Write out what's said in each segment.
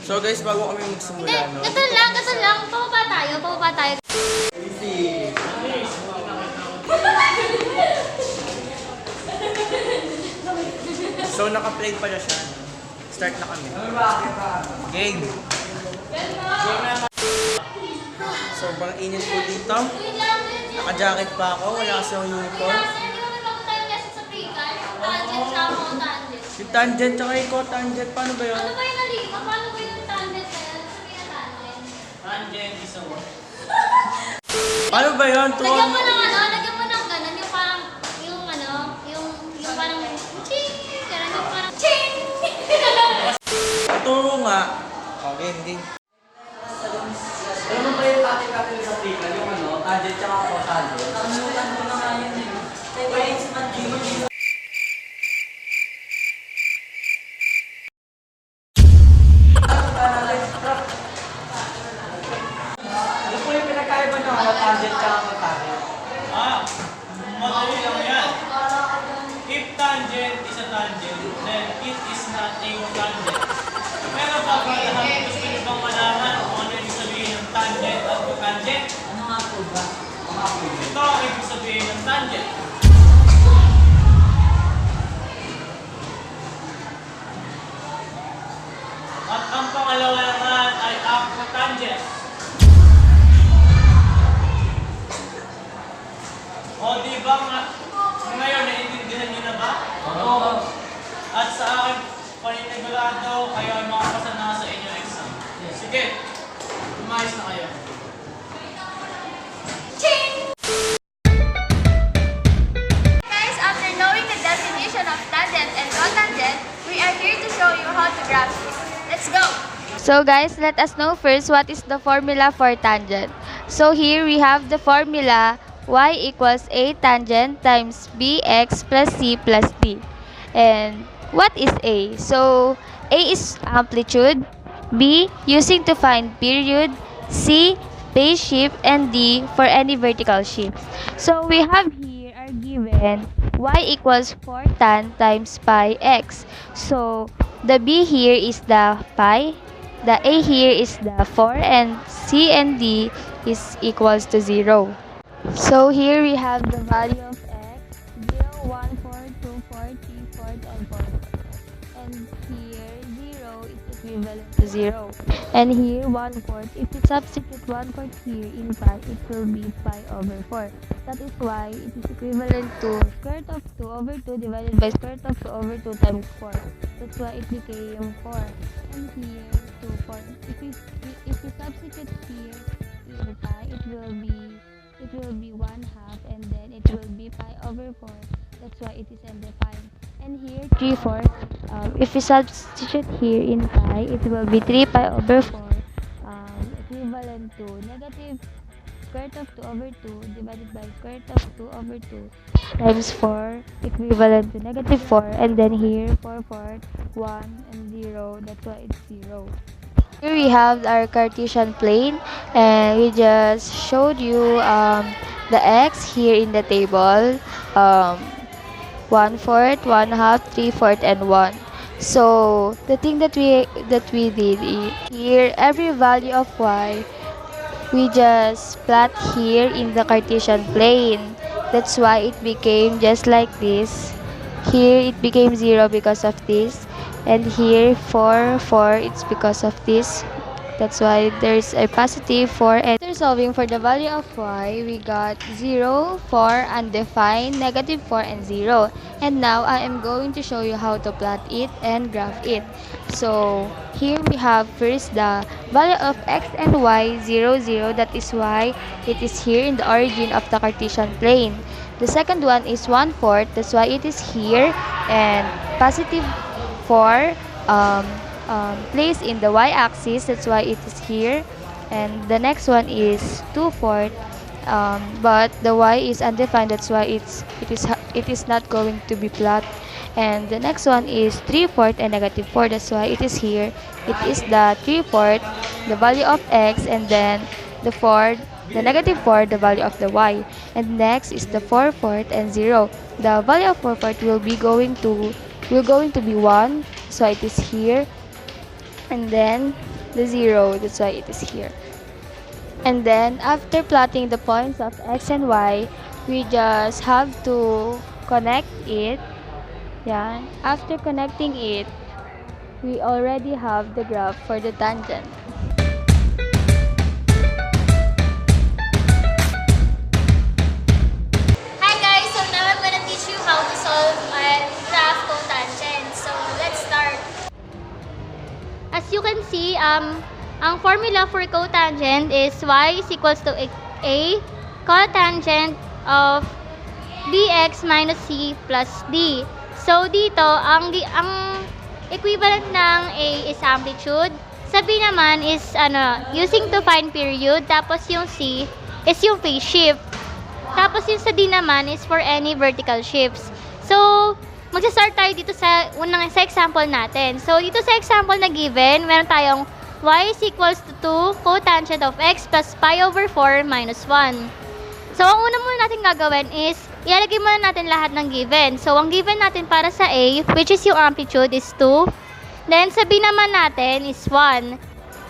So guys, bago kami magsimula, no? Gatal lang. Pababa tayo. Easy. So naka-play pala siya. Start na kami. Game. Sobrang init po dito. Naka-jacket pa ako. Wala kasi akong uniform. Sa PreCal. Tangent sa ako, tangent. Yung tangent tsaka yung cotangent. Paano ba yun? Ano ba yung nalima? Paano ba yung tangent na yun? Sabihin na tangent. Tangent is a word. Paano ba yun? Lagyan mo ng ganun. Yung parang, yung parang, ching! Ganun yung parang, ching! Turo nga. Okay, hindi. Alam mo ba yung ating sa PreCal, yung tangent tsaka cotangent? Namutan mo na nga yun eh. Kaya it's not given. Ano po yung pinagkaiba ng tangent tsaka cotangent? Madali lang yan. If tangent is a tangent, then it is not a cotangent. Pero pag lahat gusto nyo bang malaman kung ano yung sabihin ng tangent at cotangent? Ano nga po ba? Ito ang ibig sabihin ng tangent. At ang pangalawa naman ay ang cotangent. O di ba ngayon naiintindihan nyo na ba? Oo. At sa akin paninigurado kayo ay makapasa na sa inyong exam. Sige, umayos na kayo. Guys, after knowing the definition of tangent and cotangent, we are here to show you how to graph it. Let's go! So guys, let us know first what is the formula for tangent. So here we have the formula y equals a tangent times bx plus c plus d. And what is a? So a is amplitude, b using to find period, c phase shift, and d for any vertical shift. So we have here are given y equals 4 tan times pi x. So the b here is the pi, the a here is the 4, and c and d is equals to 0. So here we have the value of x, 0, 1, 4, 2, 4, 3, 4, and 4. And here 0 is equivalent to 0. And here 1/4. If we substitute 1/4 here in pi, it will be pi over 4. That is why it is equivalent to square root of 2 over 2 divided by square root of 2 over 2 times 4. That's why it became 4. And here 2, 4. If we substitute here in pi, it will be 1/2, and then it will be pi over 4. That's why it is undefined. And here 3/4. If we substitute here in pi, it will be 3 pi over 4, equivalent to negative square root of 2 over 2 divided by square root of 2 over 2 times 4, equivalent to negative 4. And then here 4/4, 1 and 0. That's why it's 0. Here we have our Cartesian plane, and we just showed you the x here in the table, 1/4, 1/2, 3/4, and 1. So the thing that we did here, every value of y, we just plot here in the Cartesian plane. That's why it became just like this. Here it became 0 because of this. And here 4, 4, it's because of this. That's why there's a positive 4. And after solving for the value of y, we got 0, 4, undefined, negative 4, and 0. And now I am going to show you how to plot it and graph it. So here we have first the value of x and y, 0, 0. That is why it is here in the origin of the Cartesian plane. The second one is 1/4. That's why it is here, and positive 4 placed in the y-axis. That's why it is here. And the next one is 2/4, but the y is undefined. That's why it is not going to be plotted. And the next one is 3/4 and negative 4. That's why it is here. It is the 3/4, the value of x, and then the 4, the negative 4, the value of the y. And next is the 4/4 and 0. The value of 4/4 will going to be 1, so it is here. And then the 0. That's why it is here. And then, after plotting the points of x and y, we just have to connect it. Yeah. After connecting it, we already have the graph for the tangent. Hi guys, so now I'm gonna teach you how to solve and graph cotangent. So let's start. As you can see, ang formula for cotangent is y is equals to a cotangent of bx minus c plus d. So dito, ang equivalent ng a is amplitude. Sa b naman is using to find period. Tapos yung c is yung phase shift. Tapos yung sa D naman is for any vertical shifts. So, magsa-start tayo dito sa example natin. So, dito sa example na given, meron tayong y is equals to 2 cotangent of x plus pi over 4 minus 1. So, ang una muna natin gagawin is, ilalagay muna natin lahat ng given. So, ang given natin para sa A, which is yung amplitude, is 2. Then, sa B naman natin is 1.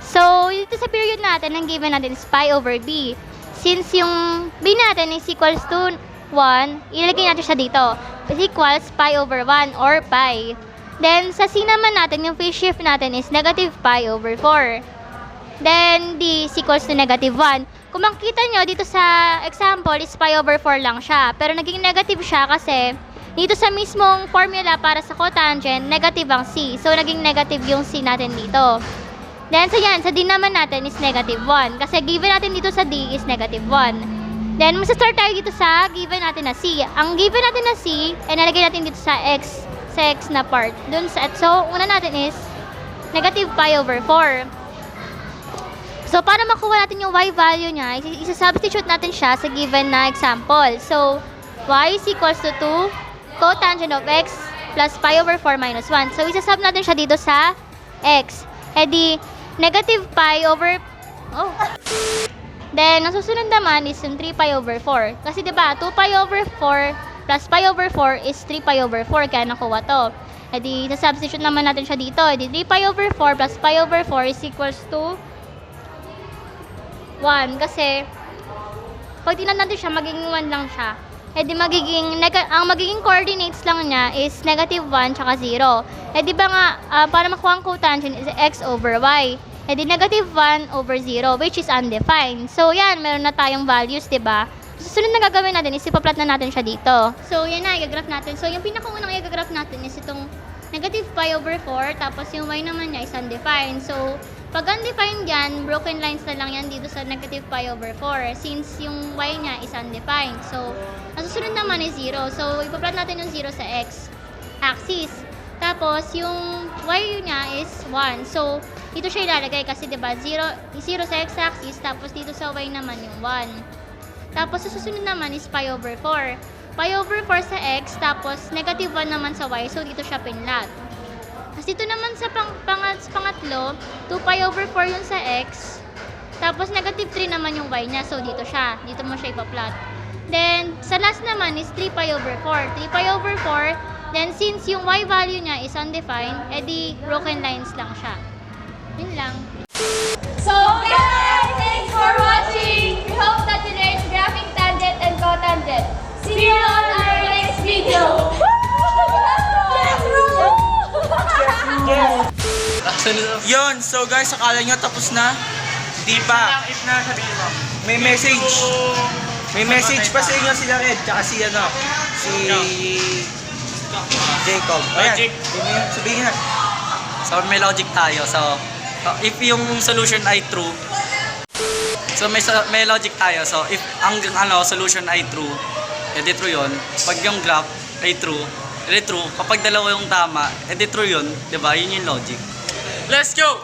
So, dito sa period natin, ang given natin is pi over b. Since yung b natin is equals to 1, ilalagay natin siya dito. Is equals pi over 1 or pi. Then, sa c naman natin, yung phase shift natin is negative pi over 4. Then, d is equals to negative 1. Kung makikita nyo, dito sa example is pi over 4 lang siya. Pero naging negative siya kasi dito sa mismong formula para sa cotangent, negative ang c. So, naging negative yung c natin dito. Then, sa D naman natin is negative 1. Kasi given natin dito sa D is negative 1. Then, mag-start tayo dito sa given natin na C. Ang given natin na C, ay nalagay natin dito sa x na part. So, una natin is negative pi over 4. So, para makuha natin yung y value niya, isa-substitute natin siya sa given na example. So, y is equals to 2 cotangent of x plus pi over 4 minus 1. So, isa-sub natin siya dito sa x. Di negative pi over... Then, ang susunod naman is yung 3 pi over 4. Kasi diba, 2 pi over 4 plus pi over 4 is 3 pi over 4. Kaya nakuha to. Di, sa-substitute naman natin siya dito. Di, 3 pi over 4 plus pi over 4 is equals to 1. Kasi, pag tinan natin siya, magiging 1 lang siya. Di ang magiging coordinates lang niya is negative 1 tsaka 0. Di ba nga, para makuha ang cotangent is x over y. Di negative 1 over 0, which is undefined. So, yan, meron na tayong values, di ba? Susunod na gagawin natin is ipa-plot na natin siya dito. So, yan na, i-graph natin. So, yung pinakaunang i-graph natin is itong negative pi over 4, tapos yung y naman niya is undefined. So, pag undefined yan, broken lines na lang yan dito sa negative pi over 4 since yung y niya is undefined. So, ang susunod naman is 0. So, ipa-plot natin yung 0 sa x axis. Tapos, yung y niya is 1. So, dito siya ilalagay kasi diba 0 sa x axis, tapos dito sa y naman yung 1. Tapos, sa susunod naman is pi over 4. Pi over 4 sa x, tapos negative 1 naman sa y. So, dito siya pinlat. Tapos dito naman sa pangatlo, 2 pi over 4 yun sa x. Tapos negative 3 naman yung y niya. So, dito siya. Dito mo siya ipa-plot. Then, sa last naman is 3 pi over 4. 3 pi over 4. Then, since yung y value niya is undefined, edi broken lines lang siya. Yun lang. So, guys! Thanks for watching! We hope that you learned graphing tangent and cotangent. See you on our next video! Yon, so guys, akala nyo tapos na? Di pa. If na sabihin mo. May message. May message pa sa inyo sila Red, tsaka si Jacob. Ayan, Logic. sabihin na. So, may logic tayo. So, if yung solution ay true, so may logic tayo. So, if ang solution ay true, edi true yun. Pag yung graph ay true, edi true. Kapag dalawa yung tama, edi true yun. Diba? Yun yung logic. Let's go!